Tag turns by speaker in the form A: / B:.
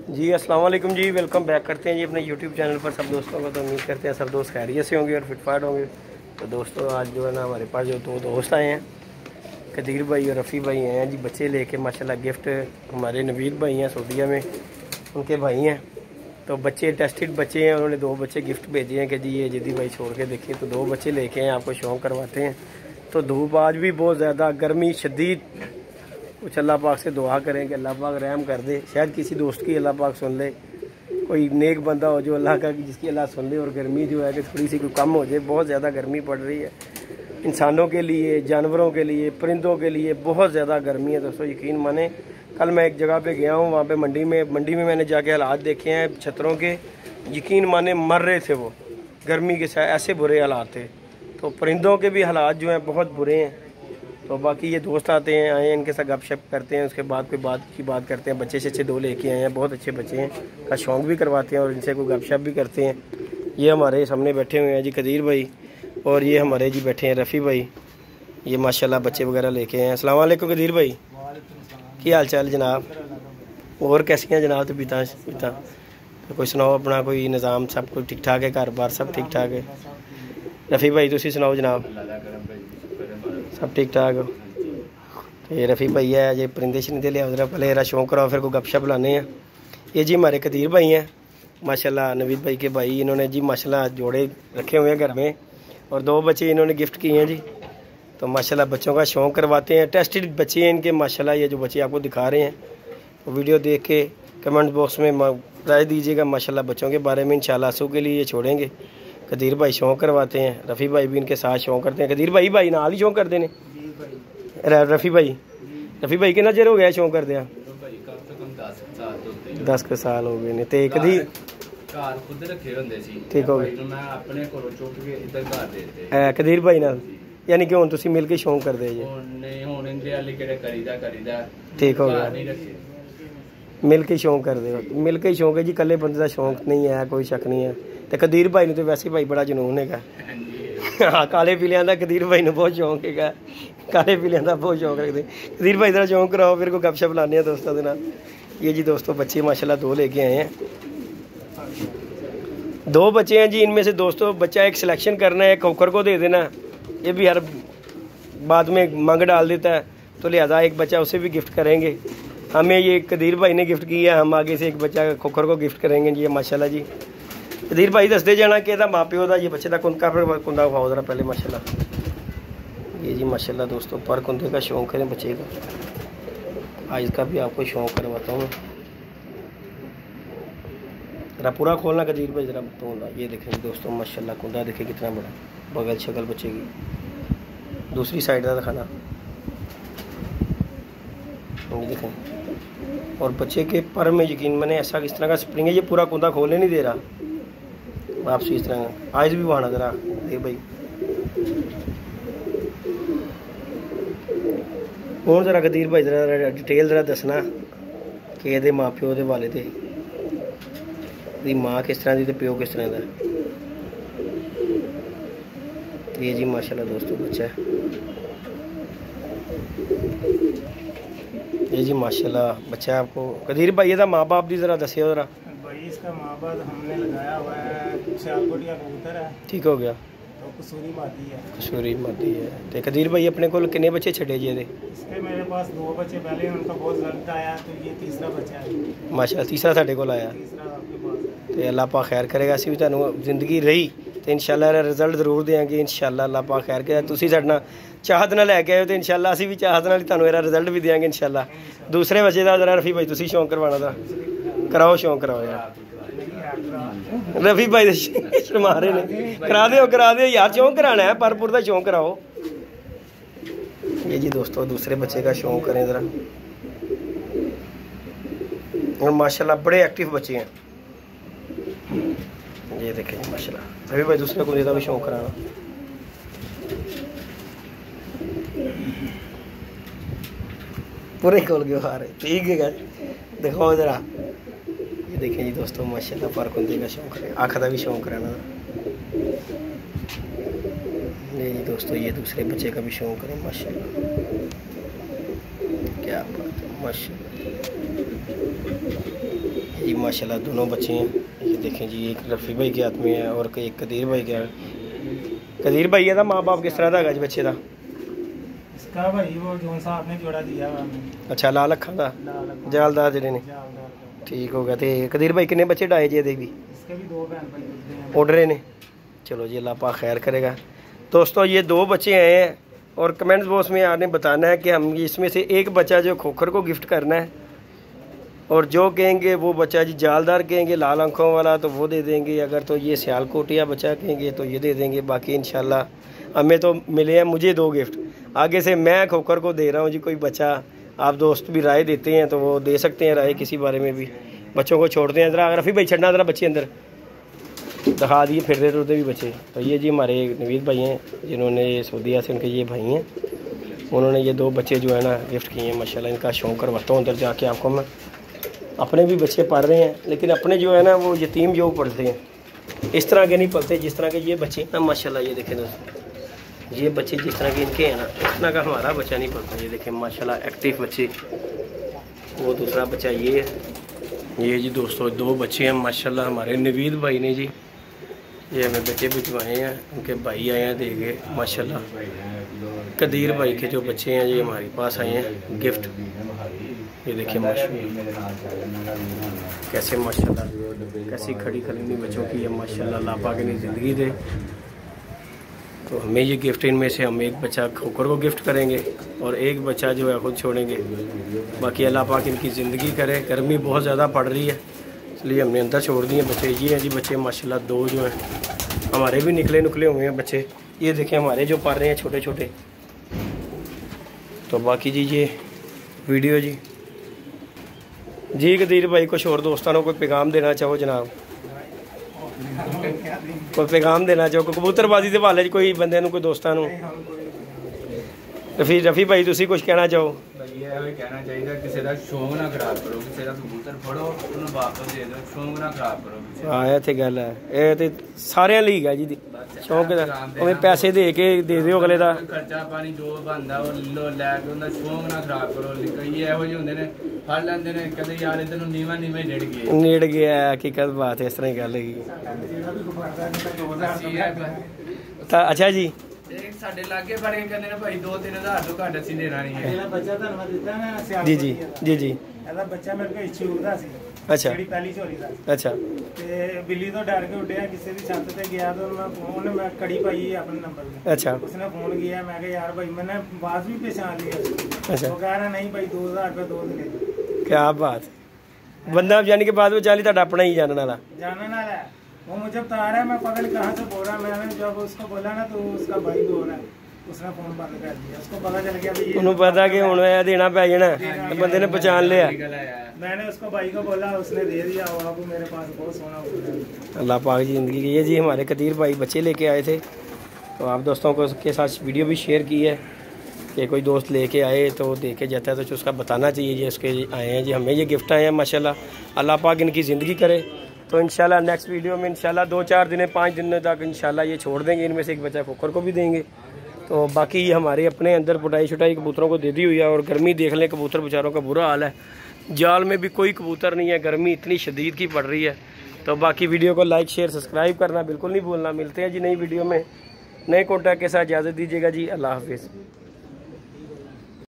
A: जी अस्सलाम वालेकुम जी, welcome back करते हैं जी अपने यूट्यूब चैनल पर सब दोस्तों को। तो उम्मीद करते हैं सब दोस्त खैरियत से होंगे और फिटफाट होंगे। तो दोस्तों आज जो है ना हमारे पास जो दो दोस्त आए हैं, कदीर भाई और रफ़ी भाई हैं जी, बच्चे लेके माशाल्लाह। गिफ्ट हमारे नवीद भाई हैं सऊदीया में, उनके भाई हैं। तो बच्चे टेस्टेड बच्चे हैं, उन्होंने 2 बच्चे गिफ्ट भेजे हैं कि जी ये जिद्दी भाई छोड़ के देखिए। तो 2 बच्चे लेके हैं, आपको शौक़ करवाते हैं। तो धूप आज भी बहुत ज़्यादा, गर्मी शदीद। कुछ अल्लाह पाक से दुआ करें कि अल्लाह पाक रहम कर दे, शायद किसी दोस्त की अल्लाह पाक सुन ले, कोई नेक बंदा हो जो अल्लाह का जिसकी अल्लाह सुन ले, और गर्मी जो है कि थोड़ी सी कोई कम हो जाए। बहुत ज़्यादा गर्मी पड़ रही है इंसानों के लिए, जानवरों के लिए, परिंदों के लिए बहुत ज़्यादा गर्मी है दोस्तों। यकीन माने, कल मैं एक जगह पे गया हूँ, वहाँ पे मंडी में मैंने जाके हालात देखे हैं छतरों के। यकीन माने मर रहे थे वो, गर्मी के साथ ऐसे बुरे हालात थे। तो परिंदों के भी हालात जो हैं बहुत बुरे हैं। तो बाकी ये दोस्त आते हैं, आए हैं, इनके साथ गपशप करते हैं, उसके बाद कोई बात करते हैं। बच्चे से 2 लेके आए हैं, बहुत अच्छे बच्चे हैं, का शौक़ भी करवाते हैं और इनसे कोई गपशप भी करते हैं। ये हमारे सामने बैठे हुए हैं जी कदीर भाई, और ये हमारे जी बैठे हैं रफ़ी भाई। ये माशाल्लाह बच्चे वगैरह लेके आए हैं। अस्सलाम वालेकुम कदीर भाई, क्या हाल चाल जनाब? और कैसी हैं जनाब? तो बीता तो कोई सुनाओ अपना, कोई निज़ाम सब कुछ ठीक ठाक है? घर बार सब ठीक ठाक है? रफ़ी भाई तुसी सुनाओ जनाब, सब ठीक ठाक हो? तो ये रफ़ी भाई है, ये परिंदे शरिंदे लिया उधर, पहले मेरा शौक़ कराओ फिर को गपशप लाने हैं। ये जी हमारे कदीर भाई हैं माशाल्लाह, नवीद भाई के भाई। इन्होंने जी माशाल्लाह जोड़े रखे हुए हैं घर में, और 2 बच्चे इन्होंने गिफ्ट किए हैं जी। तो माशाल्लाह बच्चों का शौक़ करवाते हैं, टेस्टेड बच्चे हैं इनके माशाल्लाह। ये जो बच्चे आपको दिखा रहे हैं, तो वीडियो देख के कमेंट बॉक्स में राय दीजिएगा माशाल्लाह बच्चों के बारे में। इंशाल्लाह आंसू के लिए ये छोड़ेंगे। कदीर भाई शौक़ करवाते हैं, रफ़ी भाई भी इनके साथ शौक़ करते हैं। कदीर भाई नाल ही शौक़ करते हैं। रफ़ी भाई कितना चिर हो गया शौक़ करते हैं? 10 साल हो गए ने। तो कदी ठीक हो गया कदीर भाई नाल, यानी कि हुण तुसीं मिल के शौक़ करते जी? ठीक हो गया, मिल के शौक़ करते हो? मिल के शौक़ है जी, कल्ले बंदे का शौक़ नहीं है, कोई शक नहीं है। तो कदीर भाई ने तो वैसे भाई बड़ा जुनून है। हाँ, काले पीलियां का कदीर भाई ने बहुत शौक़ है, काले पीलियां का बहुत शौक़ रखते। कदीर भाई का शौक़ कराओ फिर को गपशप लाने हैं दोस्तों के नाल। ये जी दोस्तों बच्चे माशाल्लाह 2 लेके आए हैं, 2 बच्चे हैं जी। इनमें से दोस्तों बच्चा एक सिलेक्शन करना है, खोखर को दे देना। ये भी हर बाद में मांग डाल देता है, तो लिहाजा एक बच्चा उसे भी गिफ्ट करेंगे। हमें ये कदीर भाई ने गिफ्ट किया, हम आगे से एक बच्चा खोखर को गिफ्ट करेंगे जी माशाल्लाह जी। कदीर भाई दसते जाना कि माँ प्यो का ये बच्चे का कुंदा खाओ जरा पहले माशाल्लाह। ये जी माशाल्लाह दोस्तों पर कुंदे का शौक़ है बच्चे का, आज का भी आपको शौक़ करवाता हूँ। जरा पूरा खोलना कदीर भाई, जरा तोड़ना। ये देखें दोस्तों माशाल्लाह कुंदा देखे कितना बड़ा, बगल शक्ल बच्चे की। दूसरी साइड का दिखाना, ये देखें। और बच्चे के पर में यकीन मैंने ऐसा किस तरह का स्प्रिंग है, ये पूरा कुंदा खोलने नहीं दे रहा वापसी इस तरह। आइज भी बहाना जरा दे भाई। और जरा कदीर भाई जरा डिटेल जरा दसना कि ये माँ प्यो के वाले थे, माँ किस तरह की तो प्यो किस तरह का। ये जी माशाल्लाह दोस्तों बच्चा है, ये जी माशाल्लाह बच्चा है आपको। कदीर भाई ये माँ बाप की जरा दसियो जरा।
B: भाई इसका माँ बाप हमने लगाया हुआ है, सियालकोटिया कबूतर है। ठीक
A: हो गया,
B: तो कसूरी
A: मादी है। तो कदीर भाई अपने को कितने बच्चे छड़े जी?
B: इसके मेरे पास 2 बच्चे पहले, उनका बहुत रिजल्ट आया, तो ये तीसरा बच्चा है
A: माशाल्लाह। तीसरा साढ़े को आया, तो अल्लाह पाक खैर करेगा। असीं भी तुहानूं जिंदगी रही तो इंशाल्लाह रिजल्ट जरूर देंगे इंशाल्लाह। अल्लाह पाक खैर करे, तुसीं साडे नाल चाहत नाल लैके आए हो तो इंशाल्लाह असीं भी चाहत नाल तुहानूं इहदा रिजल्ट भी देंगे इंशाल्लाह। दूसरे बच्चे का जरा रफ़ी भाई तुसीं शौक़ करवाना था, कराओ शौक़ कराओ यार। रफ़ी भाई शर्मा रहे ने, करा दो यार, शौक़ कराना है, परपुर का शौक़ कराओ। ये जी दोस्तों दूसरे बच्चे का शौक़ करें ज़रा। और माशाल्लाह बड़े एक्टिव बच्चे हैं, ये देखें जी माशाल्लाह। रफ़ी भाई दूसरे को का भी शौक़ कराना। पूरे खोल के आ रहे, ठीक है दिखाओ ज़रा। ये देखें जी दोस्तों माशाल्लाह पर कुंदे का शौक़ है, आँख का भी शौक़ कराना। ये जी दोस्तों ये दूसरे बच्चे का भी शौक़ करें माशाल्लाह, क्या बात है माशाल्लाह। ये माशाल्लाह दोनों बच्चे हैं। ये देखें जी, एक रफ़ी भाई के हाथ में है और एक कदीर भाई के। कदीर भाई है माँ बाप किस तरह का है बच्चे का?
B: इसका भाई वो जो सा आपने जोड़ा दिया हुआ हमें।
A: अच्छा, लाल अखा का जालदार जेडे ने, ठीक हो गया। तो कदीर भाई कितने बच्चे डाए जी? भी
B: इसके भी 2 बहन भाई
A: ऑर्डर ने। चलो जी, अल्लाह पाक खैर करेगा। दोस्तों ये 2 बच्चे आए हैं और कमेंट्स बॉक्स में आपने बताना है कि हम इसमें से एक बच्चा जो खोखर को गिफ्ट करना है, और जो कहेंगे वो बच्चा जी जालदार कहेंगे लाल आंखों वाला तो वो दे देंगे, अगर तो ये सियालकोटिया बच्चा कहेंगे तो ये दे देंगे। बाकी इंशाल्लाह हमें तो मिले हैं, मुझे 2 गिफ्ट, आगे से मैं खोखर को दे रहा हूँ जी। कोई बच्चा आप दोस्त भी राय देते हैं तो वो दे सकते हैं राय, किसी बारे में भी। बच्चों को छोड़ते हैं ज़रा, रफ़ी भाई छड़ना ज़रा बच्चे अंदर दिखा दिए, फिर टुरते भी बच्चे। तो ये जी हमारे नवीद भाई हैं जिन्होंने सऊदीया से, उनके ये भाई हैं, उन्होंने ये 2 बच्चे जो है ना गिफ्ट किए हैं। माशाल्लाह इनका शौक़ करवाता हूँ अंदर जाके आपको मैं। अपने भी बच्चे पढ़ रहे हैं, लेकिन अपने जो है ना वो यतीम जो पढ़ते हैं, इस तरह के नहीं पढ़ते जिस तरह के ये बच्चे ना। माशाल्लाह ये देखें दोस्तों, ये बच्चे जिस तरह के इनके हैं ना, इस तरह का हमारा बच्चा नहीं पढ़ता। ये देखें माशाल्लाह एक्टिव बच्चे। वो दूसरा बच्चा ये है। ये जी दोस्तों 2 बच्चे हैं माशाल्लाह हमारे नवीद भाई ने जी। ये हमें बच्चे भिजवाए हैं, उनके भाई आए हैं देखे माशाल्लाह। कदीर भाई के जो बच्चे हैं ये हमारे पास आए हैं गिफ्ट। ये देखिए माशाल्लाह कैसे, माशाल्लाह कैसी खड़ी खलीनी बच्चों की है माशाल्लाह। अल्लाह पाक इन्हें ज़िंदगी दे। तो हमें ये गिफ्ट, इनमें से हम एक बच्चा खोखर को गिफ्ट करेंगे और एक बच्चा जो है खुद छोड़ेंगे। बाकी अल्लाह पाक इनकी ज़िंदगी करे। गर्मी बहुत ज़्यादा पड़ रही है, इसलिए हमने अंदर छोड़ दिए बच्चे। ये हैं जी बच्चे माशाल्लाह 2 जो हैं हमारे भी निकले हुए हैं बच्चे। ये देखें हमारे जो पढ़ रहे हैं छोटे छोटे। तो बाकी जी ये वीडियो जी कदीर भाई कुछ और दोस्तों को पैगाम देना चाहो जनाब? कोई पैगाम देना चाहो कबूतरबाजी के हवाले कोई बंदे कोई दोस्तों? रफ़ी भाई तुसी कुछ कहना चाहो?
C: कहना चाहिए किसी का शौक ना खराब करो, किसी का कबूतर फड़ो उन्हें वापस दे दो, शौक ना खराब करो।
A: हाँ ये तो गल है, ये तो सारे ली है जी शौक का। पैसे दे के दे दो अगले का
C: खर्चा पानी जो बनता लो लैके उनका शौक ना खराब करो। कई ਇਹੋ ਜਿਹੇ ਹੁੰਦੇ ਨੇ फड़ लेंदे ने कदे यार इधर नीवा नीवा
A: नेड़ गया। हकीकत बात है, इस तरह की गल है। अच्छा जी
C: ਸਾਡੇ ਲਾਗੇ ਫੜ ਕੇ ਕਹਿੰਦੇ ਨੇ ਭਾਈ 2-3 ਹਜ਼ਾਰ ਤੋਂ ਘੱਟ ਅਸੀਂ ਦੇਣਾ ਨਹੀਂ ਹੈ।
B: ਇਹਦਾ ਬੱਚਾ ਤੁਹਾਨੂੰ ਦਿੱਤਾ ਨਾ ਸਿਆਲ
A: ਜੀ ਜੀ ਜੀ ਜੀ
B: ਇਹਦਾ ਬੱਚਾ ਮੇਰੇ ਕੋਲ ਇਸ਼ੂ ਦਾ ਸੀ।
A: ਅੱਛਾ,
B: ਜਿਹੜੀ ਪਹਿਲੀ ਝੋਲੀ ਦਾ।
A: ਅੱਛਾ,
B: ਤੇ ਬਿੱਲੀ ਤੋਂ ਡਰ ਕੇ ਉੱਡਿਆ, ਕਿਸੇ ਦੀ ਛੱਤ ਤੇ ਗਿਆ ਤਾਂ ਮੈਂ ਕੜੀ ਪਾਈ ਆਪਣੇ ਨੰਬਰ ਤੇ।
A: ਅੱਛਾ,
B: उसने फोन किया, मैं कहा यार भाई मैंने आवाज भी पहचान लिया।
A: अच्छा,
B: वो कह रहा नहीं भाई 2000 रुपये 2 दिन।
A: क्या बात। बंदा जाने के बाद वो चाली तो अपना ही जानने वाला
B: है। वो मुझे बता रहा है, मैं पकड़ कहाँ से बोल रहा। मैंने जब उसको बोला ना तो उसका भाई बोल रहा है, उसने फोन बंद कर दिया। उसको पता चल गया भाई
A: उन्होंने पता कि हुण ए देना पै जाना, बंदे ने पहचान लिया।
B: मैंने उसको भाई को बोला, उसने दे दिया। वो मेरे पास बहुत सोना।
A: अल्लाह पाक जी ज़िंदगी की। ये जी हमारे कदीर भाई बच्चे लेके आए थे, तो आप दोस्तों को के साथ वीडियो भी शेयर की है कि कोई दोस्त लेके आए तो दे के जाता है तो उसका बताना चाहिए जी उसके आए हैं जी। हमें ये गिफ्ट आए हैं माशाल्लाह। अल्लाह पाक इनकी ज़िंदगी करे। तो इंशाल्लाह नेक्स्ट वीडियो में इंशाल्लाह 2-4 दिन 5 दिन तक इंशाल्लाह ये छोड़ देंगे। इनमें से एक बच्चा खोखर को भी देंगे। तो बाकी ये हमारे अपने अंदर पुटाई छुटाई कबूतरों को दे दी हुई है। और गर्मी देख लें, कबूतर बेचारों का बुरा हाल है, जाल में भी कोई कबूतर नहीं है, गर्मी इतनी शदीद की पड़ रही है। तो बाकी वीडियो को लाइक शेयर सब्सक्राइब करना बिल्कुल नहीं भूलना। मिलते हैं जी नई वीडियो में नए कॉन्टैक्ट के साथ। इजाज़त दीजिएगा जी, अल्लाह हाफिज़।